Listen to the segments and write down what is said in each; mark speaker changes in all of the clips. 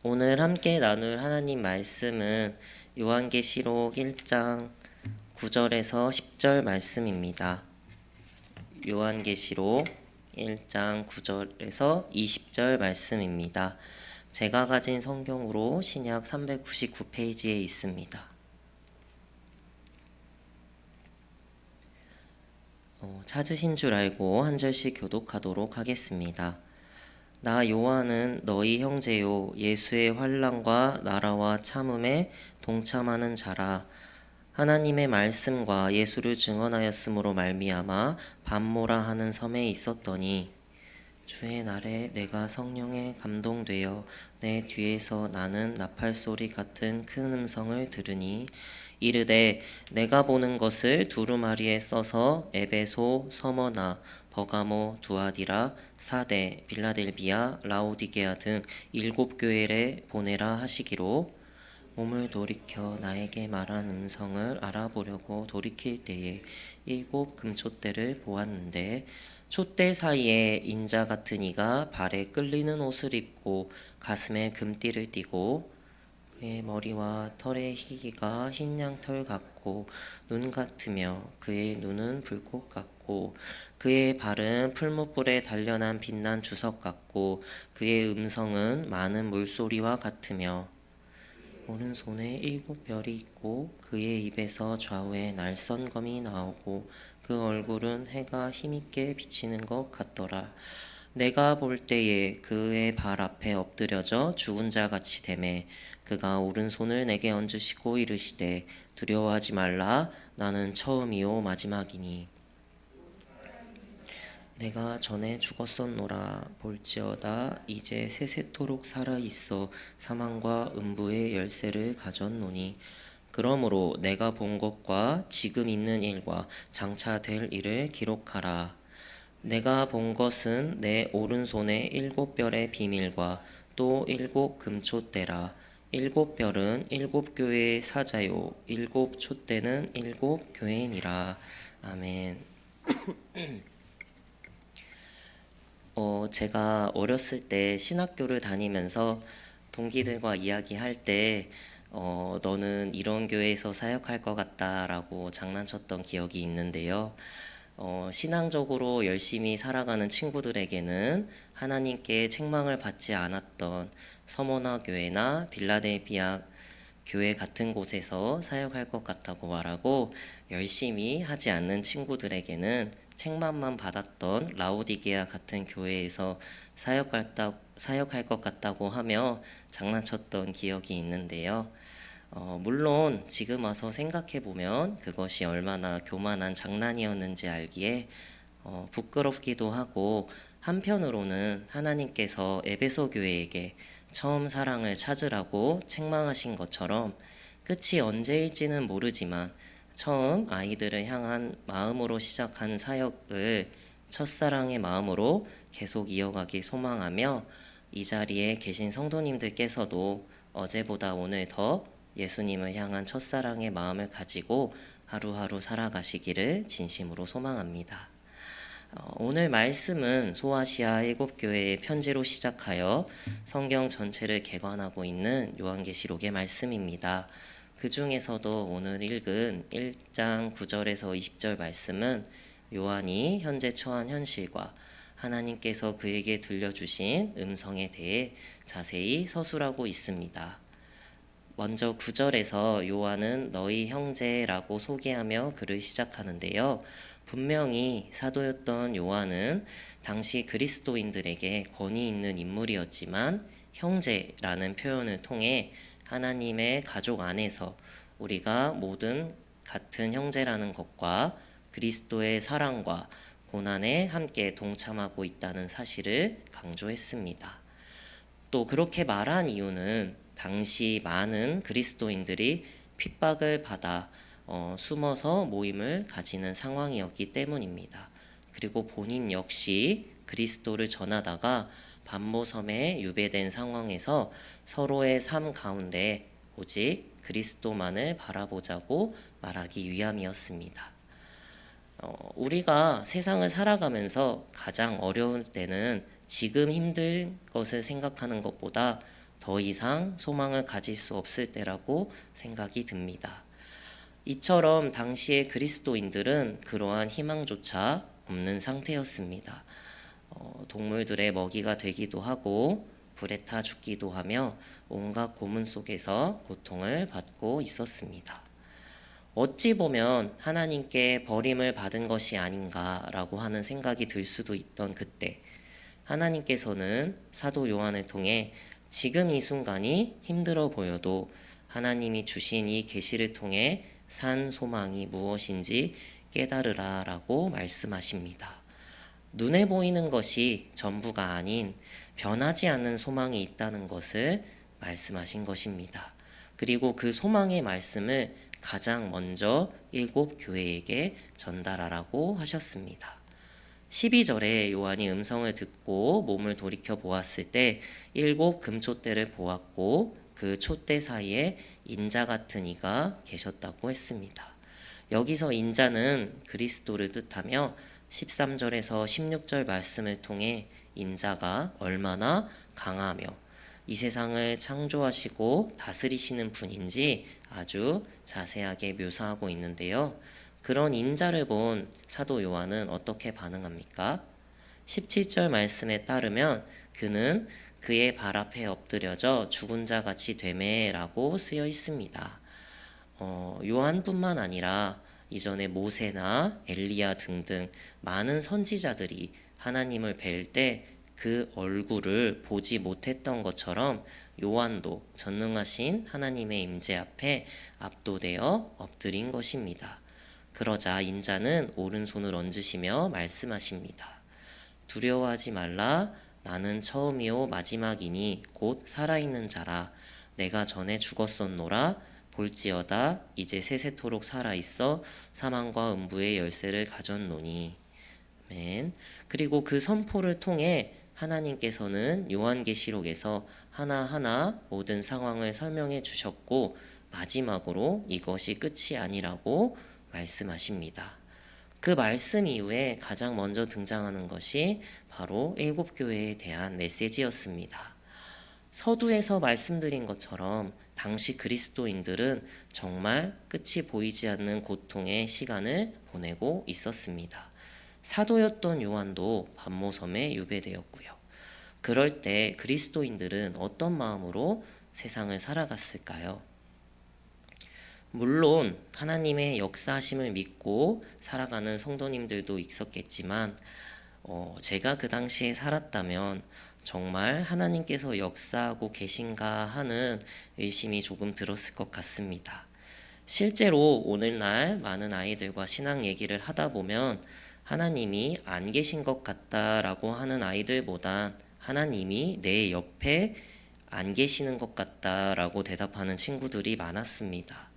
Speaker 1: 오늘 함께 나눌 하나님 말씀은 요한계시록 1장 9절에서 10절 말씀입니다. 요한계시록 1장 9절에서 20절 말씀입니다. 제가 가진 성경으로 신약 399페이지에 있습니다. 찾으신 줄 알고 한 절씩 교독하도록 하겠습니다. 나 요한은 너희 형제요 예수의 환난과 나라와 참음에 동참하는 자라. 하나님의 말씀과 예수를 증언하였으므로 말미암아 반모라 하는 섬에 있었더니 주의 날에 내가 성령에 감동되어 내 뒤에서 나는 나팔 소리 같은 큰 음성을 들으니 이르되 내가 보는 것을 두루마리에 써서 에베소, 서머나, 버가모, 두아디라, 사데, 빌라델비아, 라오디게아 등 7교회에 보내라 하시기로 몸을 돌이켜 나에게 말한 음성을 알아보려고 돌이킬 때에 7 금촛대를 보았는데 촛대 사이에 인자 같은 이가 발에 끌리는 옷을 입고 가슴에 금띠를 띠고 그의 머리와 털의 희기가 흰 양털 같고 눈 같으며 그의 눈은 불꽃 같고 그의 발은 풀무불에 단련한 빛난 주석 같고 그의 음성은 많은 물소리와 같으며 오른손에 7별이 있고 그의 입에서 좌우에 날선검이 나오고 그 얼굴은 해가 힘있게 비치는 것 같더라. 내가 볼 때에 그의 발 앞에 엎드려져 죽은 자 같이 되매 그가 오른손을 내게 얹으시고 이르시되 두려워하지 말라. 나는 처음이요 마지막이니 내가 전에 죽었었노라. 볼지어다 이제 세세토록 살아 있어 사망과 음부의 열쇠를 가졌노니 그러므로 내가 본 것과 지금 있는 일과 장차 될 일을 기록하라. 내가 본 것은 내 오른손의 7별의 비밀과 또 7금촛대라. 7별은 7교회의 사자요 7촛대는 7교회니라. 아멘. 제가 어렸을 때 신학교를 다니면서 동기들과 이야기할 때 너는 이런 교회에서 사역할 것 같다라고 장난쳤던 기억이 있는데요. 신앙적으로 열심히 살아가는 친구들에게는 하나님께 책망을 받지 않았던 서머나 교회나 빌라델비아 교회 같은 곳에서 사역할 것 같다고 말하고 열심히 하지 않는 친구들에게는 책망만 받았던 라오디게아 같은 교회에서 사역할 것 같다고 하며 장난쳤던 기억이 있는데요. 물론 지금 와서 생각해보면 그것이 얼마나 교만한 장난이었는지 알기에 부끄럽기도 하고 한편으로는 하나님께서 에베소 교회에게 처음 사랑을 찾으라고 책망하신 것처럼 끝이 언제일지는 모르지만 처음 아이들을 향한 마음으로 시작한 사역을 첫사랑의 마음으로 계속 이어가길 소망하며 이 자리에 계신 성도님들께서도 어제보다 오늘 더 예수님을 향한 첫사랑의 마음을 가지고 하루하루 살아가시기를 진심으로 소망합니다. 오늘 말씀은 소아시아 7교회의 편지로 시작하여 성경 전체를 개관하고 있는 요한계시록의 말씀입니다. 그 중에서도 오늘 읽은 1장 9절에서 20절 말씀은 요한이 현재 처한 현실과 하나님께서 그에게 들려주신 음성에 대해 자세히 서술하고 있습니다. 먼저 9절에서 요한은 너희 형제라고 소개하며 글을 시작하는데요. 분명히 사도였던 요한은 당시 그리스도인들에게 권위 있는 인물이었지만 형제라는 표현을 통해 하나님의 가족 안에서 우리가 모든 같은 형제라는 것과 그리스도의 사랑과 고난에 함께 동참하고 있다는 사실을 강조했습니다. 또 그렇게 말한 이유는 당시 많은 그리스도인들이 핍박을 받아 숨어서 모임을 가지는 상황이었기 때문입니다. 그리고 본인 역시 그리스도를 전하다가 반모섬에 유배된 상황에서 서로의 삶 가운데 오직 그리스도만을 바라보자고 말하기 위함이었습니다. 우리가 세상을 살아가면서 가장 어려울 때는 지금 힘든 것을 생각하는 것보다 더 이상 소망을 가질 수 없을 때라고 생각이 듭니다. 이처럼 당시의 그리스도인들은 그러한 희망조차 없는 상태였습니다. 동물들의 먹이가 되기도 하고 불에 타 죽기도 하며 온갖 고문 속에서 고통을 받고 있었습니다. 어찌 보면 하나님께 버림을 받은 것이 아닌가라고 하는 생각이 들 수도 있던 그때, 하나님께서는 사도 요한을 통해 지금 이 순간이 힘들어 보여도 하나님이 주신 이 계시를 통해 산 소망이 무엇인지 깨달으라 라고 말씀하십니다. 눈에 보이는 것이 전부가 아닌 변하지 않는 소망이 있다는 것을 말씀하신 것입니다. 그리고 그 소망의 말씀을 가장 먼저 7 교회에게 전달하라고 하셨습니다. 12절에 요한이 음성을 듣고 몸을 돌이켜 보았을 때 7 금촛대를 보았고 그 촛대 사이에 인자 같은 이가 계셨다고 했습니다. 여기서 인자는 그리스도를 뜻하며 13절에서 16절 말씀을 통해 인자가 얼마나 강하며 이 세상을 창조하시고 다스리시는 분인지 아주 자세하게 묘사하고 있는데요. 그런 인자를 본 사도 요한은 어떻게 반응합니까? 17절 말씀에 따르면 그는 그의 발 앞에 엎드려져 죽은 자 같이 되매라고 쓰여 있습니다. 요한뿐만 아니라 이전에 모세나 엘리야 등등 많은 선지자들이 하나님을 뵐 때 그 얼굴을 보지 못했던 것처럼 요한도 전능하신 하나님의 임재 앞에 압도되어 엎드린 것입니다. 그러자 인자는 오른손을 얹으시며 말씀하십니다. 두려워하지 말라. 나는 처음이요 마지막이니 곧 살아있는 자라. 내가 전에 죽었었노라. 볼지어다 이제 세세토록 살아있어 사망과 음부의 열쇠를 가졌노니. 아멘. 그리고 그 선포를 통해 하나님께서는 요한계시록에서 하나하나 모든 상황을 설명해 주셨고 마지막으로 이것이 끝이 아니라고 말씀하십니다. 그 말씀 이후에 가장 먼저 등장하는 것이 바로 7 교회에 대한 메시지였습니다. 서두에서 말씀드린 것처럼 당시 그리스도인들은 정말 끝이 보이지 않는 고통의 시간을 보내고 있었습니다. 사도였던 요한도 반모섬에 유배되었고요. 그럴 때 그리스도인들은 어떤 마음으로 세상을 살아갔을까요? 물론 하나님의 역사하심을 믿고 살아가는 성도님들도 있었겠지만 제가 그 당시에 살았다면 정말 하나님께서 역사하고 계신가 하는 의심이 조금 들었을 것 같습니다. 실제로 오늘날 많은 아이들과 신앙 얘기를 하다 보면 하나님이 안 계신 것 같다라고 하는 아이들보단 하나님이 내 옆에 안 계시는 것 같다라고 대답하는 친구들이 많았습니다.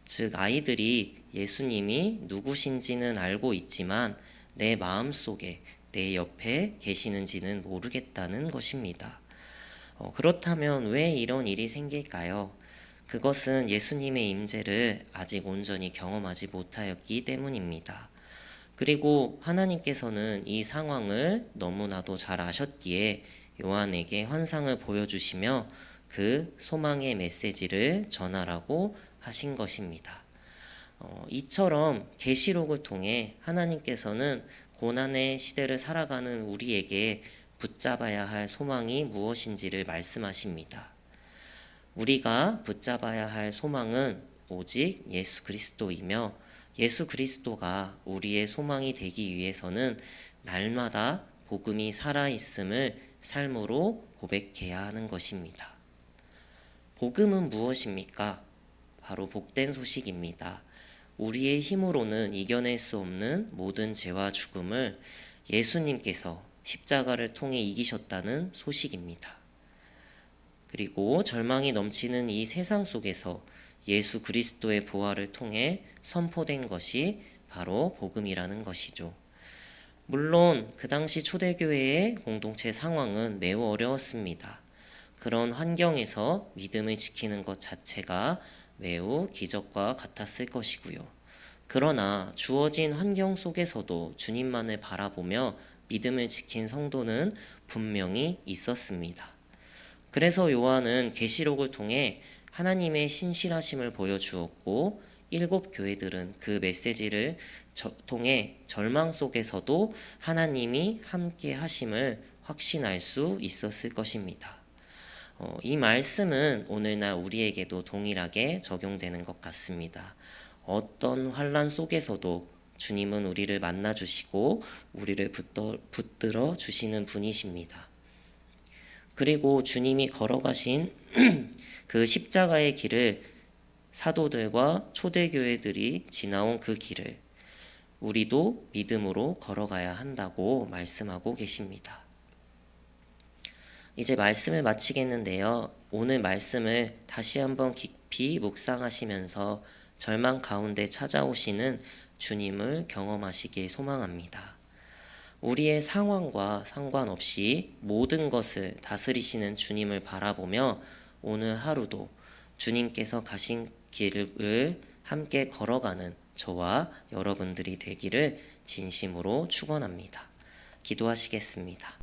Speaker 1: 즉 아이들이 예수님이 누구신지는 알고 있지만 내 마음속에 내 옆에 계시는지는 모르겠다는 것입니다. 그렇다면 왜 이런 일이 생길까요? 그것은 예수님의 임재를 아직 온전히 경험하지 못하였기 때문입니다. 그리고 하나님께서는 이 상황을 너무나도 잘 아셨기에 요한에게 환상을 보여주시며 그 소망의 메시지를 전하라고 하신 것입니다. 이처럼 계시록을 통해 하나님께서는 고난의 시대를 살아가는 우리에게 붙잡아야 할 소망이 무엇인지를 말씀하십니다. 우리가 붙잡아야 할 소망은 오직 예수 그리스도이며 예수 그리스도가 우리의 소망이 되기 위해서는 날마다 복음이 살아있음을 삶으로 고백해야 하는 것입니다. 복음은 무엇입니까? 바로 복된 소식입니다. 우리의 힘으로는 이겨낼 수 없는 모든 죄와 죽음을 예수님께서 십자가를 통해 이기셨다는 소식입니다. 그리고 절망이 넘치는 이 세상 속에서 예수 그리스도의 부활을 통해 선포된 것이 바로 복음이라는 것이죠. 물론 그 당시 초대교회의 공동체 상황은 매우 어려웠습니다. 그런 환경에서 믿음을 지키는 것 자체가 매우 기적과 같았을 것이고요. 그러나 주어진 환경 속에서도 주님만을 바라보며 믿음을 지킨 성도는 분명히 있었습니다. 그래서 요한은 계시록을 통해 하나님의 신실하심을 보여주었고, 7교회들은 그 메시지를 통해 절망 속에서도 하나님이 함께 하심을 확신할 수 있었을 것입니다. 이 말씀은 오늘날 우리에게도 동일하게 적용되는 것 같습니다. 어떤 환난 속에서도 주님은 우리를 만나주시고 우리를 붙들어 주시는 분이십니다. 그리고 주님이 걸어가신 그 십자가의 길을, 사도들과 초대교회들이 지나온 그 길을 우리도 믿음으로 걸어가야 한다고 말씀하고 계십니다. 이제 말씀을 마치겠는데요. 오늘 말씀을 다시 한번 깊이 묵상하시면서 절망 가운데 찾아오시는 주님을 경험하시길 소망합니다. 우리의 상황과 상관없이 모든 것을 다스리시는 주님을 바라보며 오늘 하루도 주님께서 가신 길을 함께 걸어가는 저와 여러분들이 되기를 진심으로 축원합니다. 기도하시겠습니다.